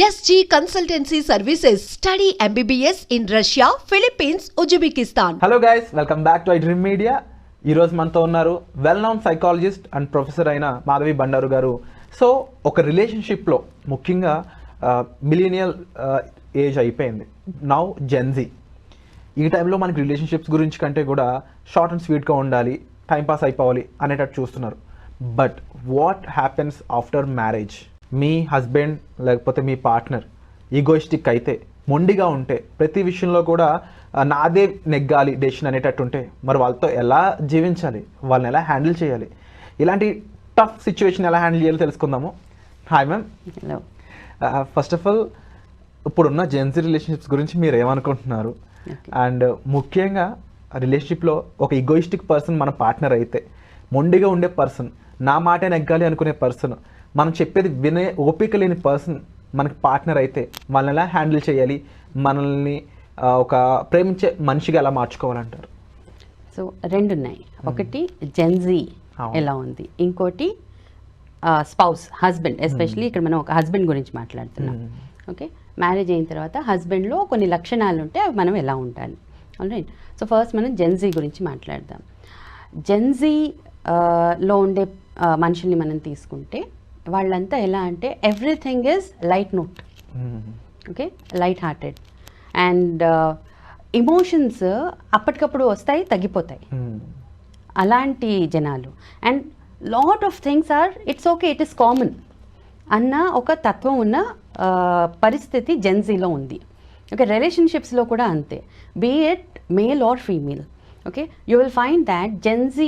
SG Consultancy Services. Study MBBS in Russia, Philippines, Uzbekistan. Hello guys, welcome back to I dream media. ఈరోజు మనతో ఉన్నారు well known psychologist and professor అయిన మాధవి బండారు గారు. So ఒక రిలేషన్షిప్లో ముఖ్యంగా మిలీనియల్ ఏజ్ అయిపోయింది, నౌ జెన్జీ. ఈ టైంలో మనకి రిలేషన్షిప్స్ గురించి కంటే కూడా షార్ట్ అండ్ స్వీట్గా ఉండాలి, టైంపాస్ అయిపోవాలి అనేటట్టు చూస్తున్నారు. But what happens after marriage? Me husband లేకపోతే మీ పార్ట్నర్ ఈగోయిస్టిక్ అయితే, మొండిగా ఉంటే, ప్రతి విషయంలో కూడా నాదే నెగ్గాలి డెసిషన్ అనేటట్టు ఉంటే, మరి వాళ్ళతో ఎలా జీవించాలి, వాళ్ళని ఎలా హ్యాండిల్ చేయాలి, ఇలాంటి టఫ్ సిచ్యువేషన్ ఎలా హ్యాండిల్ చేయాలో తెలుసుకుందాము. Hi ma'am. Hello. First of all, ఇప్పుడున్న జెన్సీ రిలేషన్షిప్స్ గురించి మీరు ఏమనుకుంటున్నారు? అండ్ ముఖ్యంగా రిలేషన్షిప్లో ఒక ఈగోయిస్టిక్ పర్సన్ మన పార్ట్నర్ అయితే, మొండిగా ఉండే పర్సన్, నా మాటే నెగ్గాలి అనుకునే పర్సన్, మనం చెప్పేది వినే ఓపిక లేని పర్సన్ మనకి పార్ట్నర్ అయితే వాళ్ళని ఎలా హ్యాండిల్ చేయాలి, మనల్ని ఒక ప్రేమించే మనిషిగా ఎలా మార్చుకోవాలంటారు? సో రెండు ఉన్నాయి. ఒకటి జెన్జీ ఎలా ఉంది, ఇంకోటి స్పౌస్, హస్బెండ్. ఎస్పెషలీ ఇక్కడ మనం ఒక హస్బెండ్ గురించి మాట్లాడుతున్నాం. ఓకే, మ్యారేజ్ అయిన తర్వాత హస్బెండ్లో కొన్ని లక్షణాలు ఉంటే అవి మనం ఎలా ఉండాలి. ఆల్రైట్. సో ఫస్ట్ మనం జెన్జీ గురించి మాట్లాడదాం. జెన్జీలో ఉండే మనుషుల్ని మనం తీసుకుంటే వాళ్ళంతా ఎలా అంటే everything is light note. Okay, light hearted and emotions అప్పటికప్పుడు వస్తాయి, తగ్గిపోతాయి. అలాంటి జనాలు. And lot of things are it's okay, it is common అన్న ఒక తత్వం ఉన్న పరిస్థితి జెన్జీలో ఉంది. ఓకే, రిలేషన్షిప్స్లో కూడా అంతే, be it male or female. Okay, you will find that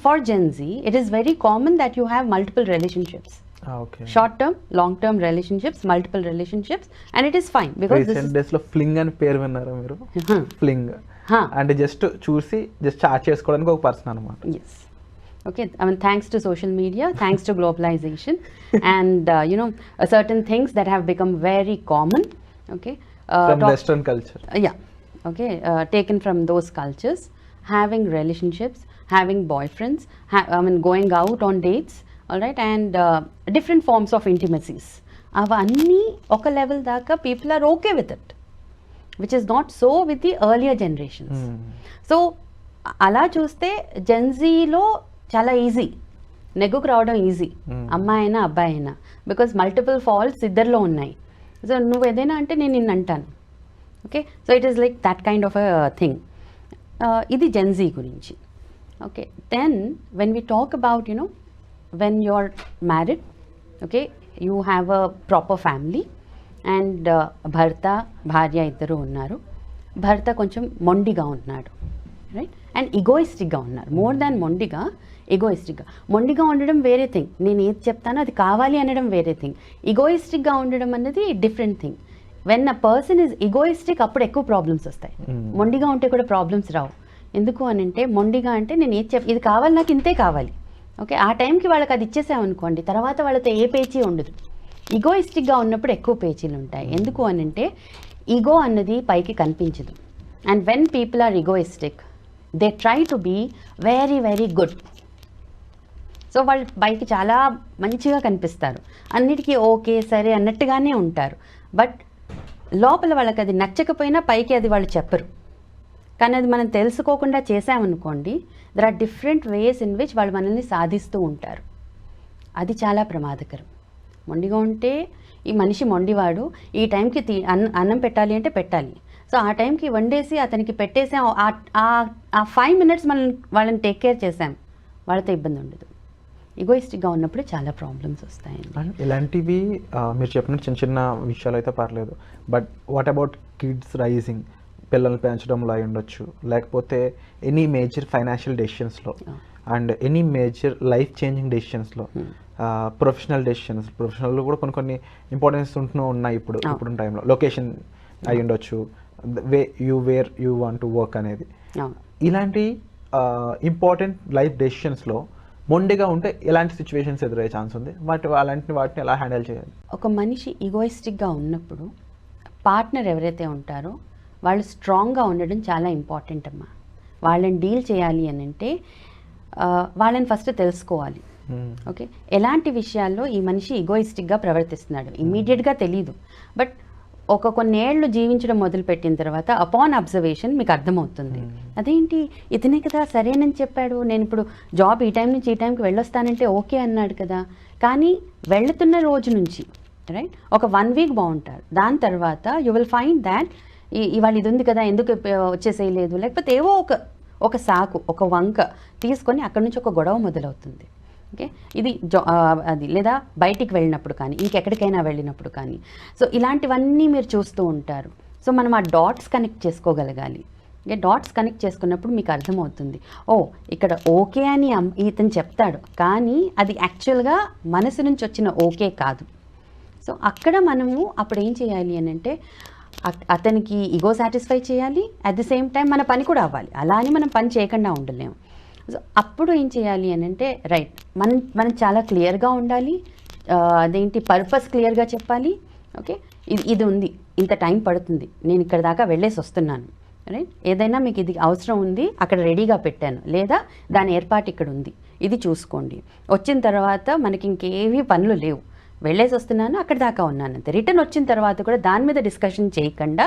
for Gen Z, it is very common that you have multiple relationships. Okay. Short term, long term relationships, multiple relationships, and it is fine because recent days లో fling అని పేరు విన్నారా మీరు? Fling అంటే just చూసి just chat చేసుకోవడానికి ఒక person అన్నమాట. Yes. Okay, I mean, thanks to social media, thanks to globalization, and certain things that have become very common. Okay, from Western culture. Yeah. Okay, taken from those cultures. Having relationships, having boyfriends, going out on dates, all right, and different forms of intimacies. Avanni oka level daaka people are okay with it, which is not so with the earlier generations. So ala chuste Gen Z lo chala easy, నెగ్గుకు రావడం easy, అమ్మాయి అయినా అబ్బాయి అయినా, because multiple faults ఇద్దరిలో ఉన్నాయి. So నువ్వు ఏదైనా అంటే నేను నిన్ను అంటాను. Okay, so it is like that kind of a thing. ఇది జెన్జీ గురించి. Okay, then when we talk about when you are married, okay, you have a proper family and భర్త భార్య ఇద్దరు ఉన్నారు. భర్త కొంచెం మొండిగా ఉన్నాడు, రైట్, అండ్ ఈగోయిస్టిక్గా ఉన్నారు. మోర్ దాన్ మొండిగా, ఈగోయిస్టిక్గా. మొండిగా ఉండడం వేరే థింగ్, నేను ఏది చెప్తానో అది కావాలి అనడం వేరే థింగ్. ఈగోయిస్టిక్గా ఉండడం అనేది different thing. When a person is egoistic అప్పుడు ఎక్కువ ప్రాబ్లమ్స్ వస్తాయి. మొండిగా ఉంటే కూడా ప్రాబ్లమ్స్ రావు. ఎందుకు అని అంటే, మొండిగా అంటే నేను ఏది ఇది కావాలి, నాకు ఇంతే కావాలి. ఓకే, ఆ టైంకి వాళ్ళకి అది ఇచ్చేసామనుకోండి, తర్వాత వాళ్ళతో ఏ పేచీ ఉండదు. ఈగోయిస్టిక్గా ఉన్నప్పుడు ఎక్కువ పేచీలు ఉంటాయి. ఎందుకు అని అంటే, ఈగో అన్నది పైకి కనిపించదు. And when people are egoistic, they try to be very very good. So వాళ్ళు పైకి చాలా మంచిగా కనిపిస్తారు, అన్నిటికీ ఓకే సరే అన్నట్టుగానే ఉంటారు. బట్ లోపల వాళ్ళకి అది నచ్చకపోయినా పైకి అది వాళ్ళు చెప్పరు. కానీ అది మనం తెలుసుకోకుండా చేసామనుకోండి, there are different ways in which వాళ్ళు మనల్ని సాధిస్తూ ఉంటారు. అది చాలా ప్రమాదకరం. మొండిగా ఉంటే, ఈ మనిషి మొండివాడు, ఈ టైంకి అన్నం పెట్టాలి అంటే పెట్టాలి, సో ఆ టైంకి వండేసి అతనికి పెట్టేసాం, ఆ 5 minutes మనం వాళ్ళని టేక్ కేర్ చేసాం, వాళ్ళతో ఇబ్బంది ఉండదు. ఈగోయిస్టిక్గా ఉన్నప్పుడు చాలా ప్రాబ్లమ్స్ వస్తాయండి. ఇలాంటివి మీరు చెప్పిన చిన్న చిన్న విషయాలు అయితే పర్లేదు. But what about kids raising, పిల్లల్ని పెంచడంలో అయి ఉండొచ్చు, లేకపోతే ఎనీ మేజర్ ఫైనాన్షియల్ డెసిషన్స్లో and any major life changing డెసిషన్స్లో, ప్రొఫెషనల్ డెసిషన్స్, ప్రొఫెషనల్లో కూడా కొన్ని ఇంపార్టెన్స్ ఉంటూ ఉన్నాయి ఇప్పుడు టైంలో. లొకేషన్ అయి ఉండొచ్చు, where you want to work అనేది. ఇలాంటి ఇంపార్టెంట్ లైఫ్ డెసిషన్స్లో మొండిగా ఉంటే ఎలాంటి సిచ్యువేషన్స్ ఎదురయ్యే ఛాన్స్ ఉంది? వాటిని ఎలా హ్యాండిల్ చేయాలి? ఒక మనిషి ఈగోయిస్టిక్గా ఉన్నప్పుడు పార్ట్నర్ ఎవరైతే ఉంటారో వాళ్ళు స్ట్రాంగ్గా ఉండడం చాలా ఇంపార్టెంట్ అమ్మా. వాళ్ళని డీల్ చేయాలి అని అంటే వాళ్ళని ఫస్ట్ తెలుసుకోవాలి. ఓకే, ఎలాంటి విషయాల్లో ఈ మనిషి ఈగోయిస్టిక్గా ప్రవర్తిస్తున్నాడు ఇమ్మీడియట్గా తెలియదు, బట్ కొన్నేళ్ళు జీవించడం మొదలుపెట్టిన తర్వాత అపాన్ అబ్జర్వేషన్ మీకు అర్థమవుతుంది, అదేంటి ఇతనే కదా సరేనని చెప్పాడు, నేను ఇప్పుడు జాబ్ ఈ టైం నుంచి ఈ టైంకి వెళ్ళొస్తానంటే ఓకే అన్నాడు కదా, కానీ వెళ్తున్న రోజు నుంచి రైట్ ఒక 1 వీక్ బాగుంటారు, దాని తర్వాత యూ విల్ ఫైండ్ దాట్ ఇవాళ ఇది ఉంది కదా ఎందుకు వచ్చేసేయలేదు, లేకపోతే ఏవో ఒక సాకు ఒక వంక తీసుకొని అక్కడి నుంచి ఒక గొడవ మొదలవుతుంది. ఓకే, ఇది అది లేదా బయటికి వెళ్ళినప్పుడు కానీ ఇంకెక్కడికైనా వెళ్ళినప్పుడు కానీ, సో ఇలాంటివన్నీ మీరు చూస్తూ ఉంటారు. సో మనం ఆ డాట్స్ కనెక్ట్ చేసుకోగలగాలి. ఓకే, డాట్స్ కనెక్ట్ చేసుకున్నప్పుడు మీకు అర్థమవుతుంది, ఓ ఇక్కడ ఓకే అని ఇతను చెప్తాడు, కానీ అది యాక్చువల్గా మనసు నుంచి వచ్చిన ఓకే కాదు. సో అక్కడ మనము అప్పుడు ఏం చేయాలి అని అంటే అతనికి ఈగో సాటిస్ఫై చేయాలి, అట్ ది సేమ్ టైం మన పని కూడా అవ్వాలి. అలా అని మనం పని చేయకుండా ఉండలేము. సో అప్పుడు ఏం చేయాలి అని అంటే రైట్ మనం చాలా క్లియర్గా ఉండాలి, అదేంటి పర్పస్ క్లియర్గా చెప్పాలి. ఓకే, ఇది ఉంది, ఇంత టైం పడుతుంది, నేను ఇక్కడ దాకా వెళ్ళేసి వస్తున్నాను, రైట్ ఏదైనా మీకు ఇది అవసరం ఉంది అక్కడ రెడీగా పెట్టాను, లేదా దాని ఏర్పాటు ఇక్కడ ఉంది, ఇది చూసుకోండి. వచ్చిన తర్వాత మనకి ఇంకేవీ పనులు లేవు, వెళ్ళేసి వస్తున్నాను అక్కడ దాకా ఉన్నాను అంతే. రిటర్న్ వచ్చిన తర్వాత కూడా దాని మీద డిస్కషన్ చేయకుండా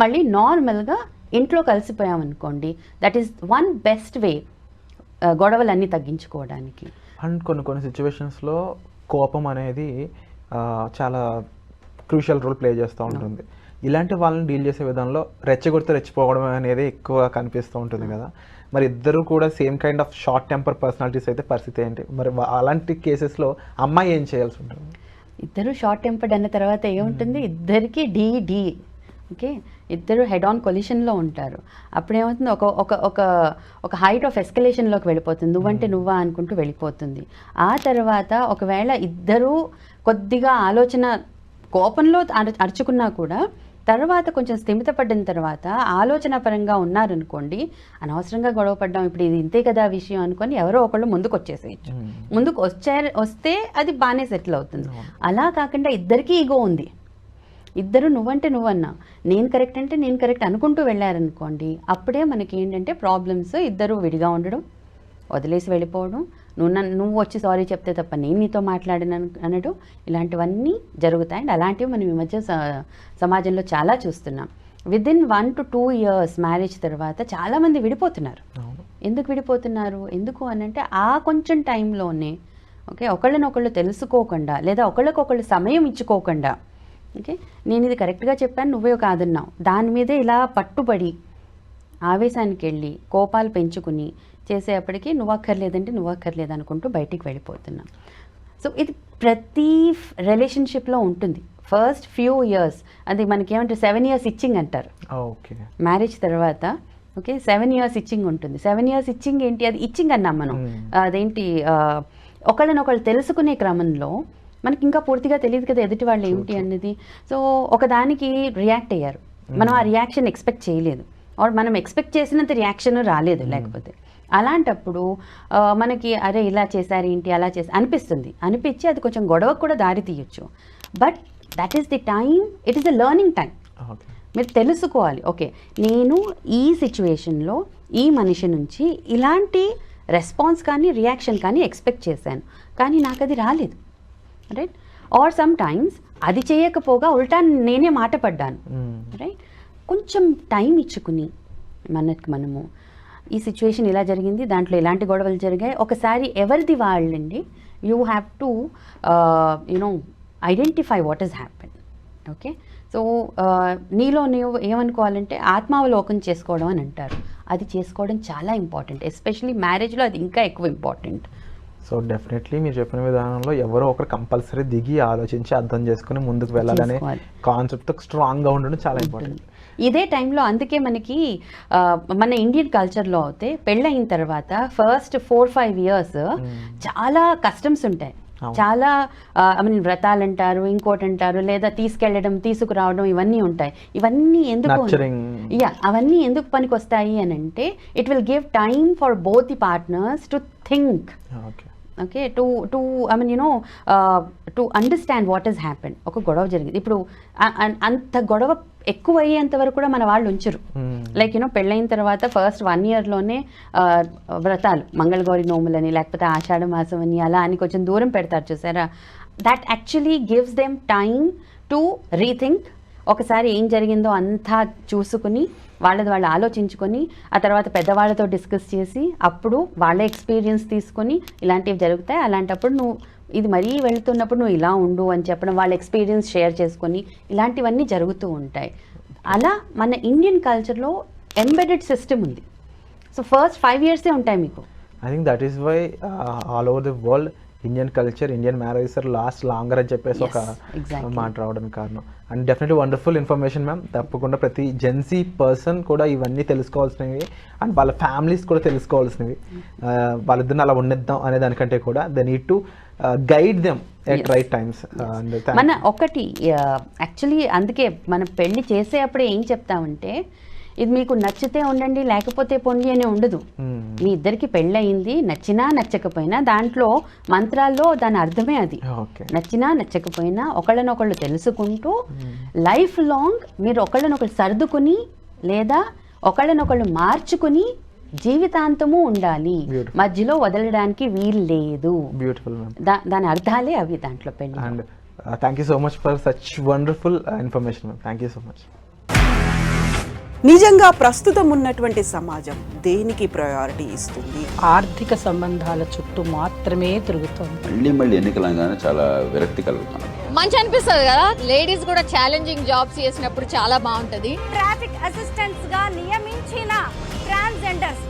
మళ్ళీ నార్మల్గా ఇంట్లో కలిసిపోయామనుకోండి, that is one best way గొడవలన్నీ తగ్గించుకోవడానికి. అండ్ కొన్ని సిచ్యువేషన్స్లో కోపం అనేది చాలా క్రూషియల్ రోల్ ప్లే చేస్తూ ఉంటుంది. ఇలాంటి వాళ్ళని డీల్ చేసే విధానంలో రెచ్చగొడితే రెచ్చిపోవడం అనేది ఎక్కువ కనిపిస్తూ ఉంటుంది కదా. మరి ఇద్దరు కూడా same kind of short temper personalities అయితే పరిస్థితి ఏంటి? మరి అలాంటి కేసెస్లో అమ్మాయి ఏం చేయాల్సి ఉంటుంది? ఇద్దరు షార్ట్ టెంపర్డ్ అన్న తర్వాత ఏముంటుంది, ఇద్దరికి డి ఓకే, ఇద్దరు హెడ్ ఆన్ కొలిషన్లో ఉంటారు. అప్పుడేమవుతుంది, ఒక హైట్ ఆఫ్ ఎస్కలేషన్లోకి వెళ్ళిపోతుంది, నువ్వంటే నువ్వా అనుకుంటూ వెళ్ళిపోతుంది. ఆ తర్వాత ఒకవేళ ఇద్దరూ కొద్దిగా ఆలోచన కోపంలో అరుచుకున్నా కూడా తర్వాత కొంచెం స్థిమితపడిన తర్వాత ఆలోచన పరంగా ఉన్నారనుకోండి, అనవసరంగా గొడవ పడ్డాం, ఇప్పుడు ఇది ఇంతే కదా విషయం అనుకొని ఎవరో ఒకళ్ళు ముందుకు వచ్చేసేయచ్చు. ముందుకు వస్తే అది బాగానే సెటిల్ అవుతుంది. అలా కాకుండా ఇద్దరికీ ఈగో ఉంది, ఇద్దరు నువ్వంటే నువ్వన్నా, నేను కరెక్ట్ అంటే నేను కరెక్ట్ అనుకుంటూ వెళ్ళారనుకోండి, అప్పుడే మనకి ఏంటంటే ప్రాబ్లమ్స్. ఇద్దరు విడిగా ఉండడం, వదిలేసి వెళ్ళిపోవడం, నువ్వు వచ్చి సారీ చెప్తే తప్ప నేను నీతో మాట్లాడిన అనడం, ఇలాంటివన్నీ జరుగుతాయి. అండ్ అలాంటివి మనం ఈ మధ్య సమాజంలో చాలా చూస్తున్నాం. విదిన్ 1 to 2 years మ్యారేజ్ తర్వాత చాలామంది విడిపోతున్నారు. ఎందుకు విడిపోతున్నారు? ఎందుకు అని అంటే ఆ కొంచెం టైంలోనే ఓకే ఒకళ్ళనొకళ్ళు తెలుసుకోకుండా, లేదా ఒకళ్ళకొకళ్ళు సమయం ఇచ్చుకోకుండా, ఓకే నేను ఇది కరెక్ట్గా చెప్పాను నువ్వే కాదన్నావు, దాని మీదే ఇలా పట్టుబడి ఆవేశానికి వెళ్ళి కోపాలు పెంచుకుని చేసేప్పటికీ నువ్వు అక్కర్లేదు అనుకుంటూ బయటికి వెళ్ళిపోతున్నాం. సో ఇది ప్రతి రిలేషన్షిప్లో ఉంటుంది. ఫస్ట్ ఫ్యూ ఇయర్స్ అది మనకేమంటే 7 years ఇచ్చింగ్ అంటారు. ఓకే, మ్యారేజ్ తర్వాత ఓకే 7 years ఇచ్చింగ్ ఉంటుంది. 7 years ఇచ్చింగ్ ఏంటి? అది ఇచ్చింగ్ అన్నాం మనం. అదేంటి, ఒకళ్ళనొకళ్ళు తెలుసుకునే క్రమంలో మనకి ఇంకా పూర్తిగా తెలియదు కదా ఎదుటి వాళ్ళు ఏమిటి అన్నది. సో ఒకదానికి రియాక్ట్ అయ్యారు, మనం ఆ రియాక్షన్ ఎక్స్పెక్ట్ చేయలేదు, ఆర్ మనం ఎక్స్పెక్ట్ చేసినంత రియాక్షన్ రాలేదు. లేకపోతే అలాంటప్పుడు మనకి అరే ఇలా చేశారు ఏంటి అలా అనిపించి అది కొంచెం గొడవకు కూడా దారి తీయచ్చు. But that is the time, it is a learning time. మీరు తెలుసుకోవాలి, ఓకే నేను ఈ సిచ్యువేషన్లో ఈ మనిషి నుంచి ఇలాంటి రెస్పాన్స్ కానీ రియాక్షన్ కానీ ఎక్స్పెక్ట్ చేశాను, కానీ నాకు అది రాలేదు, రైట్. ఆర్ సమ్ టైమ్స్ అది చేయకపోగా ఉల్టా నేనే మాట పడ్డాను, రైట్. కొంచెం టైం ఇచ్చుకుని మనము ఈ సిచ్యువేషన్ ఇలా జరిగింది, దాంట్లో ఎలాంటి గొడవలు జరిగాయి, ఒకసారి ఎవరిది వాళ్ళండి, you have to identify what is happen. Okay, so నీలో నీవు ఏమనుకోవాలంటే ఆత్మావలోకం చేసుకోవడం అని అంటారు, అది చేసుకోవడం చాలా ఇంపార్టెంట్, ఎస్పెషలీ మ్యారేజ్లో అది ఇంకా ఎక్కువ ఇంపార్టెంట్. సో డెఫినెట్లీ మీరు చెప్పిన విధానంలో ఎవరో ఒకరు కంపల్సరీ దిగి ఆలోచించి అర్థం చేసుకుని ముందుకు వెళ్ళాలనే కాన్సెప్ట్ స్ట్రాంగ్గా ఉండడం చాలా ఇంపార్టెంట్. ఇదే టైంలో అందుకే మనకి మన ఇండియన్ కల్చర్లో అయితే పెళ్ళయిన తర్వాత ఫస్ట్ 4-5 years చాలా కస్టమ్స్ ఉంటాయి, చాలా వ్రతాలు అంటారు, ఇంకోటి అంటారు, లేదా తీసుకెళ్ళడం తీసుకురావడం, ఇవన్నీ ఉంటాయి. ఇవన్నీ ఎందుకు అవన్నీ ఎందుకు పనికి వస్తాయి అని అంటే it will give time for both the partners to think, okay to understand what is happen. ఒక గొడవ జరిగింది, ఇప్పుడు అంత గొడవ ఎక్కువ అయ్యేంత వరకు కూడా మన వాళ్ళు ఉంచరు. లైక్ పెళ్ళైన తర్వాత ఫస్ట్ 1 yearలోనే వ్రతాలు, మంగళగౌరి నోములని, లేకపోతే ఆషాఢ మాసం అని అలా అని కొంచెం దూరం పెడతారు చూసారా. That actually gives them time to rethink ఒకసారి ఏం జరిగిందో అంతా చూసుకుని వాళ్ళది వాళ్ళు ఆలోచించుకొని ఆ తర్వాత పెద్దవాళ్ళతో డిస్కస్ చేసి అప్పుడు వాళ్ళ ఎక్స్పీరియన్స్ తీసుకొని ఇలాంటివి జరుగుతాయి, అలాంటప్పుడు నువ్వు ఇది మరీ వెళుతున్నప్పుడు నువ్వు ఇలా ఉండు అని చెప్పడం, వాళ్ళ ఎక్స్పీరియన్స్ షేర్ చేసుకొని ఇలాంటివన్నీ జరుగుతూ ఉంటాయి. అలా మన ఇండియన్ కల్చర్లో ఎంబెడెడ్ సిస్టమ్ ఉంది. సో ఫస్ట్ 5 years ఉంటాయి మీకు. I think that is why all over the world Indian culture, Indian marriages are last longer అని చెప్పేసి ఒక మాట రావడానికి కారణం. And definitely wonderful information ma'am. తప్పకుండా ప్రతి జెన్సీ పర్సన్ కూడా ఇవన్నీ తెలుసుకోవాల్సినవి అండ్ వాళ్ళ ఫ్యామిలీస్ కూడా తెలుసుకోవాల్సినవి. వాళ్ళిద్దరిని అలా ఉండేద్దాం అనే దానికంటే కూడా they need to guide them at right times. మన ఒకటి యాక్చువల్లీ అందుకే మనం పెళ్లి చేసేటప్పుడే ఏం చెప్తామంటే, ఇది మీకు నచ్చితే ఉండండి లేకపోతే పొండి అని ఉండదు. మీ ఇద్దరికి పెళ్ళయింది, నచ్చినా నచ్చకపోయినా దాంట్లో మంత్రాల్లో దాని అర్థమే అది. నచ్చినా నచ్చకపోయినా ఒకళ్ళనొకళ్ళు తెలుసుకుంటూ లైఫ్ లాంగ్ మీరు ఒకళ్ళనొకళ్ళు సర్దుకుని లేదా ఒకళ్ళనొకళ్ళు మార్చుకుని జీవితాంతము ఉండాలి, మధ్యలో వదలడానికి వీలు లేదు. బ్యూటిఫుల్. దాని అర్థాలే అవి దాంట్లో పెళ్లి. And thank you so much for such wonderful information ma'am. Thank you so much. నిజంగా ప్రస్తుతం ఉన్నటువంటి సమాజం దేనికి ప్రయారిటీ ఇస్తుంది? ఆర్థిక సంబంధాల చుట్టూ మాత్రమే తిరుగుతుంది. మళ్ళీ ఎన్నికలంగానే చాలా విరక్తి కలుగుతాం. మంచి అనిపిస్తుంది కదా, లేడీస్ కూడా ఛాలెంజింగ్ జాబ్స్ చేసినప్పుడు చాలా బాగుంటది. ట్రాఫిక్ అసిస్టెంట్స్ గా నియమించిన ట్రాన్స్జెండర్స్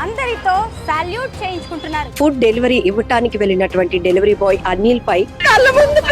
అందరితో సాల్యూట్ చేయించుకుంటున్నారు. ఫుడ్ డెలివరీ ఇవ్వటానికి వెళ్ళినటువంటి డెలివరీ బాయ్ అనిల్ పై కళ్ళ ముందు